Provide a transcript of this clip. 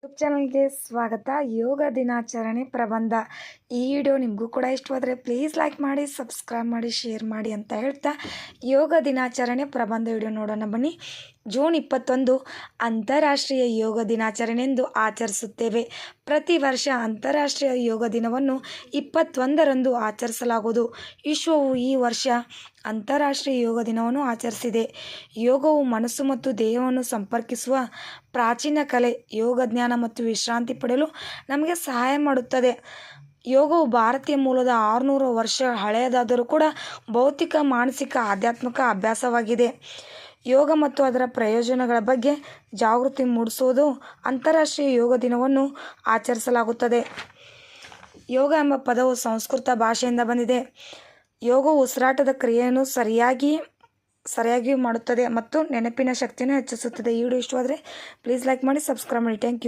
YouTube ಚಾನಲ್ಗೆ ಸ್ವಾಗತ. ಯೋಗ ದಿನಾಚರಣೆ ಪ್ರಬಂಧ. ಈ ವಿಡಿಯೋ ನಿಮಗೂ ಕೂಡ ಇಷ್ಟವಾದರೆ ಪ್ಲೀಸ್ ಲೈಕ್ ಮಾಡಿ, ಸಬ್ಸ್ಕ್ರೈಬ್ ಮಾಡಿ, ಶೇರ್ ಮಾಡಿ ಅಂತ ಹೇಳ್ತಾ ಯೋಗ ದಿನಾಚರಣೆ ಪ್ರಬಂಧ ವಿಡಿಯೋ ನೋಡೋಣ ಬನ್ನಿ. ಜೂನ್ 21 ಅಂತಾರಾಷ್ಟ್ರೀಯ ಯೋಗ ದಿನಾಚರಣೆ ಎಂದು ಆಚರಿಸುತ್ತೇವೆ. ಪ್ರತಿ ವರ್ಷ ಅಂತಾರಾಷ್ಟ್ರೀಯ ಯೋಗ ದಿನವನ್ನು 21ರಂದು ಆಚರಿಸಲಾಗುವುದು. ವಿಶ್ವವು ಈ ವರ್ಷ ಅಂತಾರಾಷ್ಟ್ರೀಯ ಯೋಗ ದಿನವನ್ನು ಆಚರಿಸಿದೆ. ಯೋಗವು ಮನಸ್ಸು ಮತ್ತು ದೇಹವನ್ನು ಸಂಪರ್ಕಿಸುವ ಪ್ರಾಚೀನ ಕಲೆ. ಯೋಗ ಜ್ಞಾನ ಮತ್ತು ವಿಶ್ರಾಂತಿ ಪಡೆಯಲು ನಮಗೆ ಸಹಾಯ ಮಾಡುತ್ತದೆ. ಯೋಗವು ಭಾರತೀಯ ಮೂಲದ 600 ವರ್ಷ ಹಳೆಯದಾದರೂ ಕೂಡ ಭೌತಿಕ, ಮಾನಸಿಕ, ಆಧ್ಯಾತ್ಮಿಕ ಅಭ್ಯಾಸವಾಗಿದೆ. ಯೋಗ ಮತ್ತು ಅದರ ಪ್ರಯೋಜನಗಳ ಬಗ್ಗೆ ಜಾಗೃತಿ ಮೂಡಿಸುವುದು ಅಂತಾರಾಷ್ಟ್ರೀಯ ಯೋಗ ದಿನವನ್ನು ಆಚರಿಸಲಾಗುತ್ತದೆ. ಯೋಗ ಎಂಬ ಪದವು ಸಂಸ್ಕೃತ ಭಾಷೆಯಿಂದ ಬಂದಿದೆ. ಯೋಗವು ಉಸಿರಾಟದ ಕ್ರಿಯೆಯನ್ನು ಸರಿಯಾಗಿ ಮಾಡುತ್ತದೆ ಮತ್ತು ನೆನಪಿನ ಶಕ್ತಿಯನ್ನು ಹೆಚ್ಚಿಸುತ್ತದೆ. ಈ ವಿಡಿಯೋ ಇಷ್ಟವಾದರೆ ಪ್ಲೀಸ್ ಲೈಕ್ ಮಾಡಿ, ಸಬ್ಸ್ಕ್ರೈಬ್ ಮಾಡಿ. Thank you.